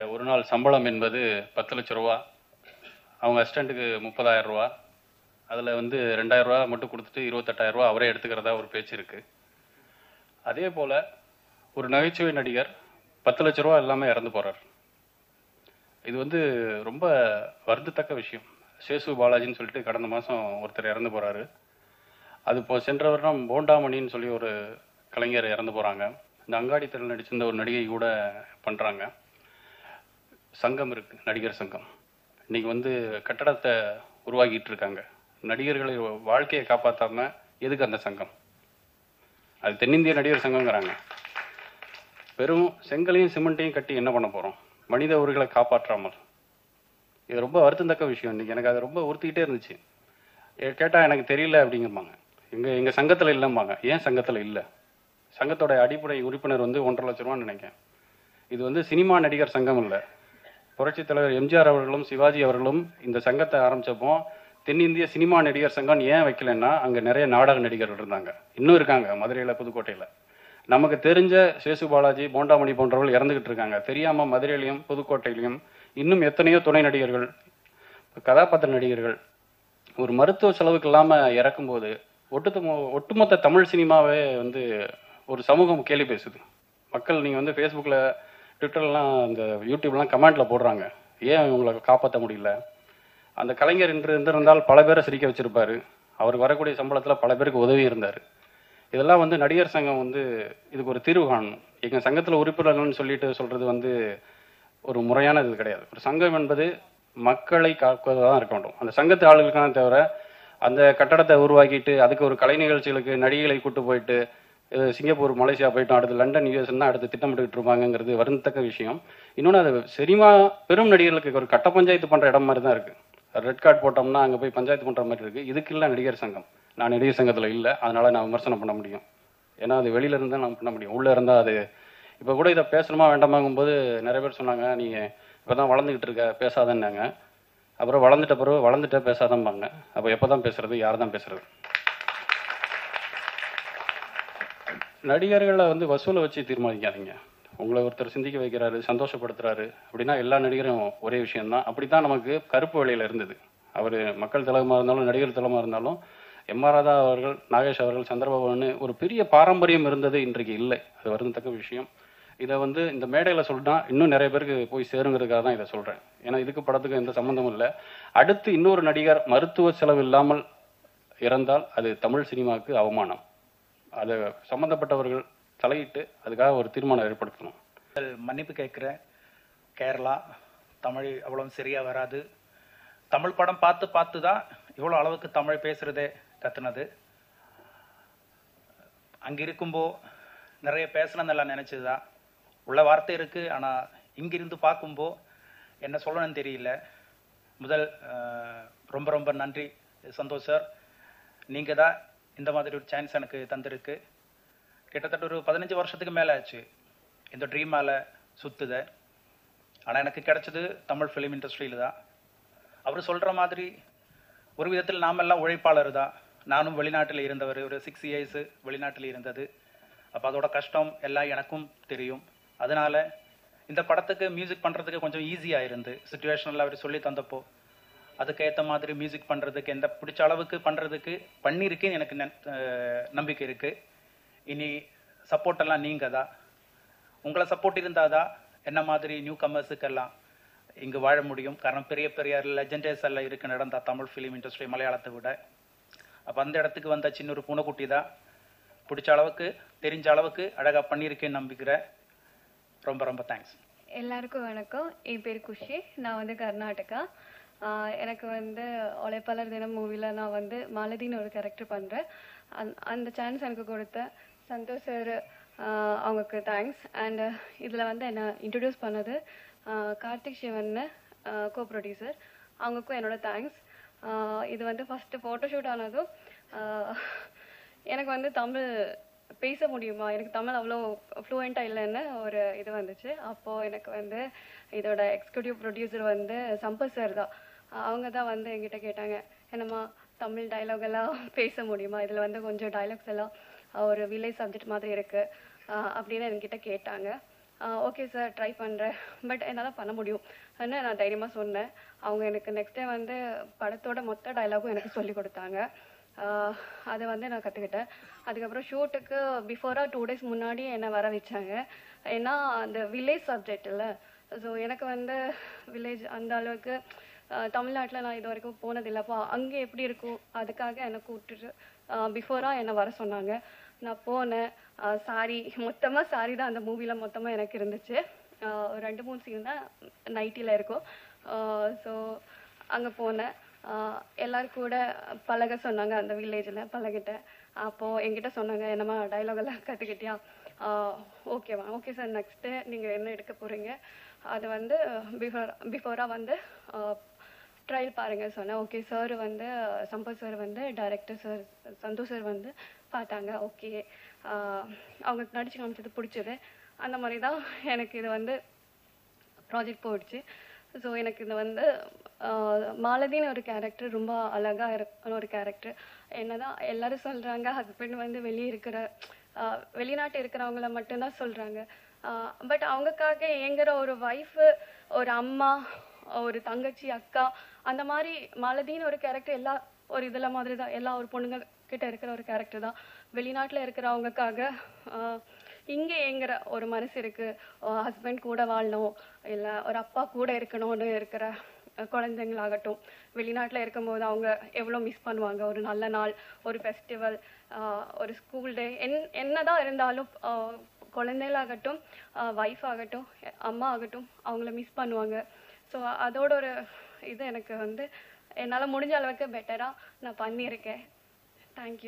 ஒரு நாள் சம்பளம் என்பது 10 லட்ச ரூபா. அவங்க அசிஸ்டண்ட்டுக்கு 30,000 ரூபா. அதில் வந்து 2,000 ரூபா மட்டும் கொடுத்துட்டு 28,000 ரூபா அவரே எடுத்துக்கிறதா ஒரு பேச்சு இருக்குது. அதே போல் ஒரு நகைச்சுவை நடிகர் 10 லட்ச ரூபா எல்லாமே இறந்து போகிறார். இது வந்து ரொம்ப வருந்தத்தக்க விஷயம். சேசு பாலாஜின்னு சொல்லிட்டு கடந்த மாதம் ஒருத்தர் இறந்து போகிறாரு. அது இப்போ சென்ற வருடம் போண்டாமணின்னு சொல்லி ஒரு கலைஞர் இறந்து போகிறாங்க. இந்த அங்காடி தெருவில் நடிச்சிருந்த ஒரு நடிகை கூட பண்ணுறாங்க. சங்கம் இருக்குது, நடிகர் சங்கம். இன்றைக்கி வந்து கட்டடத்தை உருவாக்கிட்டு இருக்காங்க. நடிகர்களை வாழ்க்கையை காப்பாற்றாமல் எதுக்கு அந்த சங்கம்? அது தென்னிந்திய நடிகர் சங்கங்கிறாங்க. வெறும் செங்கலையும் சிமெண்ட்டையும் கட்டி என்ன பண்ண போகிறோம்? மனித உரிமைகளை காப்பாற்றாமல். இது ரொம்ப வருத்தத்தக்க விஷயம். இன்றைக்கி எனக்கு அது ரொம்ப உறுத்திக்கிட்டே இருந்துச்சு. கேட்டால் எனக்கு தெரியல அப்படிங்கம்பாங்க. எங்கள் சங்கத்தில் இல்லைம்பாங்க. ஏன் சங்கத்தில் இல்லை? சங்கத்தோட அடிப்படை உறுப்பினர் வந்து 1,50,000 லட்ச ரூபான்னு நினைக்கிறேன். இது வந்து சினிமா நடிகர் சங்கம் இல்லை. புரட்சித் தலைவர் எம்ஜிஆர் அவர்களும் சிவாஜி அவர்களும் இந்த சங்கத்தை ஆரம்பித்தப்போ தென்னிந்திய சினிமா நடிகர் சங்கம் ஏன் வைக்கலைன்னா, அங்கே நிறைய நாடக நடிகர்கள் இருந்தாங்க, இன்னும் இருக்காங்க மதுரையில், புதுக்கோட்டையில். நமக்கு தெரிஞ்ச சேசு பாலாஜி, போண்டாமணி போன்றவர்கள் இறந்துக்கிட்டு இருக்காங்க. தெரியாமல் மதுரையிலையும் புதுக்கோட்டையிலையும் இன்னும் எத்தனையோ துணை நடிகர்கள், கதாபாத்திர நடிகர்கள் ஒரு மருத்துவ செலவுக்கு இல்லாமல் இறக்கும்போது ஒட்டுமொத்த தமிழ் சினிமாவே வந்து ஒரு சமூகம் கேலி பேசுது. மக்கள் நீங்கள் வந்து ஃபேஸ்புக்கில், ட்விட்டர்லாம், இந்த யூடியூப்லாம் கமெண்ட்டில் போடுறாங்க, ஏன் இவங்களை காப்பாற்ற முடியல? அந்த கலைஞர் இன்று இருந்திருந்தால் பல பேரை சிரிக்க வச்சுருப்பார். அவருக்கு வரக்கூடிய சம்பளத்தில் பல பேருக்கு உதவி இருந்தார். இதெல்லாம் வந்து நடிகர் சங்கம் வந்து இதுக்கு ஒரு தீர்வு காணணும். எங்கள் சங்கத்தில் உறுப்பினர்கள்னு சொல்லிட்டு சொல்கிறது வந்து ஒரு முறையான இது கிடையாது. ஒரு சங்கம் என்பது மக்களை காப்பதாக தான் இருக்க வேண்டும். அந்த சங்கத்து ஆளுகளுக்கான தவிர அந்த கட்டடத்தை உருவாக்கிட்டு அதுக்கு ஒரு கலை நிகழ்ச்சிகளுக்கு நடிகைகளை கூட்டு போயிட்டு சிங்கப்பூர், மலேசியா போயிட்டோம், அடுத்து லண்டன், யூஎஸ்ன்னு தான் அடுத்து திட்டமிட்டுக்கிட்டு இருப்பாங்கிறது வருந்தத்தக்க விஷயம். இன்னொன்று, அது சினிமா பெரும் நடிகர்களுக்கு ஒரு கட்ட பஞ்சாயத்து பண்ணுற இடம் மாதிரி தான் இருக்குது. ரெட் கார்டு போட்டோம்னா அங்கே போய் பஞ்சாயத்து பண்ணுற மாதிரி இருக்குது. இதுக்கு இல்லை நடிகர் சங்கம். நான் நடிகர் சங்கத்தில் இல்லை, அதனால் நான் விமர்சனம் பண்ண முடியும். ஏன்னா அது வெளியில் இருந்தால் நான் பண்ண முடியும், உள்ளே இருந்தால் அது. இப்போ கூட இதை பேசணுமா வேண்டாமாங்கும்போது நிறைய பேர் சொன்னாங்க, நீங்கள் இப்போ தான் வளர்ந்துக்கிட்டு இருக்க, பேசாதன்னாங்க. அப்புறம் வளர்ந்துட்ட பிறகு வளர்ந்துட்ட பேசாதம்பாங்க. அப்போ எப்போ தான் பேசுறது? யார் தான் பேசுறது? நடிகர்களை வந்து வசூலை வச்சு தீர்மானிக்காதீங்க. உங்களை ஒருத்தர் சிந்திக்க வைக்கிறாரு, சந்தோஷப்படுத்துறாரு அப்படின்னா எல்லா நடிகரும் ஒரே விஷயம்தான். அப்படி தான் நமக்கு கருப்பு வேலையில் இருந்தது. அவர் மக்கள் திலகமாக இருந்தாலும் நடிகர் திலகமாக இருந்தாலும் எம்.ஆர். ராதா அவர்கள், நாகேஷ் அவர்கள், சந்திரபாபுன்னு ஒரு பெரிய பாரம்பரியம் இருந்தது. இன்றைக்கு இல்லை. அது வருந்தத்தக்க விஷயம். இதை வந்து இந்த மேடையில் சொல்லிட்டா இன்னும் நிறைய பேருக்கு போய் சேருங்கிறதுக்காக தான் இதை சொல்கிறேன். ஏன்னா இதுக்கு படத்துக்கு எந்த சம்மந்தமும் இல்லை. அடுத்து இன்னொரு நடிகர் மருத்துவ செலவு இல்லாமல் இறந்தால் அது தமிழ் சினிமாவுக்கு அவமானம். அதை சம்மந்தப்பட்டவர்கள் தலையிட்டு அதுக்காக ஒரு தீர்மானம் ஏற்படுத்தணும். மன்னிப்பு கேட்குறேன். கேரளா தமிழ் அவ்வளோ சரியாக வராது. தமிழ் படம் பார்த்து பார்த்து தான் இவ்வளோ அளவுக்கு தமிழ் பேசுகிறதே கற்றுனது. அங்கே இருக்கும்போது நிறைய பேசணும்னு நினச்சது தான். உள்ள வார்த்தை இருக்குது, ஆனால் இங்கிருந்து பார்க்கும்போது என்ன சொல்லணும்னு தெரியல. முதல் ரொம்ப ரொம்ப நன்றி சந்தோஷ் சார். நீங்கள் தான் இந்த மாதிரி ஒரு சான்ஸ் எனக்கு தந்திருக்கு. கிட்டத்தட்ட ஒரு 15 வருஷத்துக்கு மேலே ஆச்சு இந்த ட்ரீம் மேலே சுற்றுத. ஆனால் எனக்கு கிடைச்சது தமிழ் ஃபிலிம் இண்டஸ்ட்ரியில் தான். அவர் சொல்கிற மாதிரி ஒரு விதத்தில் நாமெல்லாம் உழைப்பாளர் தான். நானும் வெளிநாட்டில் இருந்தவர், ஒரு 6 இயர்ஸு வெளிநாட்டில் இருந்தது. அப்போ அதோட கஷ்டம் எல்லாம் எனக்கும் தெரியும். அதனால் இந்த படத்துக்கு மியூசிக் பண்ணுறதுக்கு கொஞ்சம் ஈஸியாக இருந்து சுச்சுவேஷனில் அவர் சொல்லி தந்தப்போ அதுக்கேற்ற மாதிரி மியூசிக் பண்ணுறதுக்கு எந்த பிடிச்ச அளவுக்கு பண்ணுறதுக்கு பண்ணியிருக்கேன்னு எனக்கு நம்பிக்கை இருக்குது. இனி சப்போர்ட்டெல்லாம் நீங்கள் தான். உங்களை சப்போர்ட் இருந்தால் தான் என்ன மாதிரி நியூ கமர்ஸுக்கெல்லாம் இங்கே வாழ முடியும். காரணம் பெரிய பெரிய லெஜெண்டர்ஸ் எல்லாம் இருக்கு நடந்த தமிழ் ஃபிலிம் இண்டஸ்ட்ரி மலையாளத்தை விட. அப்போ அந்த இடத்துக்கு வந்த சின்ன ஒரு பூனைக்குட்டி தான். பிடிச்ச அளவுக்கு தெரிஞ்ச அளவுக்கு அழகாக பண்ணியிருக்கேன்னு நம்பிக்கிறேன். ரொம்ப ரொம்ப தேங்க்ஸ். எல்லாருக்கும் வணக்கம். என் பேர் குஷி. நான் வந்து கர்நாடகா. எனக்கு வந்து உழைப்பாளர் தினம் மூவியில் நான் வந்து மாலதின்னு ஒரு கேரக்டர் பண்ணுறேன். அந்த சான்ஸ் எனக்கு கொடுத்த சந்தோஷ் சார், அவங்களுக்கு தேங்க்ஸ். அண்ட் இதில் வந்து என்னை இன்ட்ரடியூஸ் பண்ணது கார்த்திக் சிவன்னு கோ ப்ரொடியூசர், அவங்களுக்கும் என்னோட தேங்க்ஸ். இது வந்து ஃபஸ்ட்டு ஃபோட்டோஷூட் ஆனதும் எனக்கு வந்து தமிழ் பேச முடியுமா, எனக்கு தமிழ் அவ்வளோ ஃப்ளூயண்ட்டாக இல்லைன்னு ஒரு இது வந்துச்சு. அப்போது எனக்கு வந்து இதோட எக்ஸிக்யூட்டிவ் ப்ரொடியூசர் வந்து சம்பத் சார் தான். அவங்க தான் வந்து என்கிட்ட கேட்டாங்க, என்னம்மா தமிழ் டைலாக் எல்லாம் பேச முடியுமா, இதில் வந்து கொஞ்சம் டைலாக்ஸ் எல்லாம் ஒரு வில்லேஜ் சப்ஜெக்ட் மாதிரி இருக்குது அப்படின்னு என்கிட்ட கேட்டாங்க. ஓகே சார் ட்ரை பண்ணுறேன், பட் என்னால் பண்ண முடியும் நான் தைரியமாக சொன்னேன். அவங்க எனக்கு நெக்ஸ்ட் டே வந்து படத்தோட மொத்த டைலாகும் எனக்கு சொல்லி கொடுத்தாங்க. அதை வந்து நான் கற்றுக்கிட்டேன். அதுக்கப்புறம் ஷூட்டுக்கு பிஃபோராக 2 days முன்னாடி என்னை வர வச்சாங்க. ஏன்னா அந்த வில்லேஜ் சப்ஜெக்ட் இல்லை. ஸோ எனக்கு வந்து வில்லேஜ் அந்த அளவுக்கு தமிழ்நாட்டில் நான் இது வரைக்கும் போனதில்லைப்பா, அங்கே எப்படி இருக்கும், அதுக்காக என்னை கூப்பிட்டுட்டு பிஃபோராக என்னை வர சொன்னாங்க. நான் போனேன். சாரி, மொத்தமாக சாரி தான் அந்த மூவியில் மொத்தமாக எனக்கு இருந்துச்சு. 2-3 சீன் தான் நைட்டியில் இருக்கும். ஸோ அங்கே போனேன். எல்லோரும் கூட பழக சொன்னாங்க, அந்த வில்லேஜில் பழகிட்டேன். அப்போது என்கிட்ட சொன்னாங்க, என்னம்மா டைலாகெல்லாம் கற்றுக்கிட்டியா? ஓகேவா, ஓகே சார், நெக்ஸ்ட்டு நீங்கள் என்ன எடுக்க போகிறீங்க அது வந்து பிஃபோராக வந்து ட்ரையல் பாருங்கள் சொன்னேன். ஓகே சார் வந்து சம்பத் சார் வந்து டைரக்டர் சார் சந்தோஷ் சார் வந்து பார்த்தாங்க. ஓகே, அவங்க நடிச்சு காமிச்சது பிடிச்சது. அந்த மாதிரி தான் எனக்கு இது வந்து ப்ராஜெக்ட் போயிடுச்சு. ஸோ எனக்கு இது வந்து மாலதின்னு ஒரு கேரக்டர் ரொம்ப அழகாக இருக்கிற ஒரு கேரக்டர். என்னதான் எல்லாரும் சொல்கிறாங்க ஹஸ்பண்ட் வந்து வெளிநாட்டு இருக்கிறவங்கள மட்டும்தான் சொல்கிறாங்க. பட் அவங்களுக்காக ஏங்குற ஒரு ஒய்ஃபு, ஒரு அம்மா, ஒரு தங்கச்சி, அக்கா, அந்த மாதிரி மாலதின்னு ஒரு கேரக்டர் எல்லா ஒரு இதில் மாதிரி தான், எல்லா ஒரு பொண்ணுங்க கிட்ட இருக்கிற ஒரு கேரக்டர் தான். வெளிநாட்டில் இருக்கிறவங்களுக்காக இங்கே ஏங்குற ஒரு மனசு இருக்குது. ஹஸ்பண்ட் கூட வாழணும், இல்லை ஒரு அப்பா கூட இருக்கணும்னு இருக்கிற குழந்தைங்களாகட்டும், வெளிநாட்டில் இருக்கும்போது அவங்க எவ்வளோ மிஸ் பண்ணுவாங்க. ஒரு நல்ல நாள், ஒரு ஃபெஸ்டிவல், ஒரு ஸ்கூல் டே, என்னதான் இருந்தாலும் குழந்தைகளாகட்டும், ஒய்ஃப் ஆகட்டும், அம்மா ஆகட்டும், அவங்கள மிஸ் பண்ணுவாங்க. ஸோ அதோட ஒரு இது எனக்கு வந்து என்னால் முடிஞ்ச அளவுக்கு பெட்டராக நான் பண்ணியிருக்கேன். தேங்க்யூ.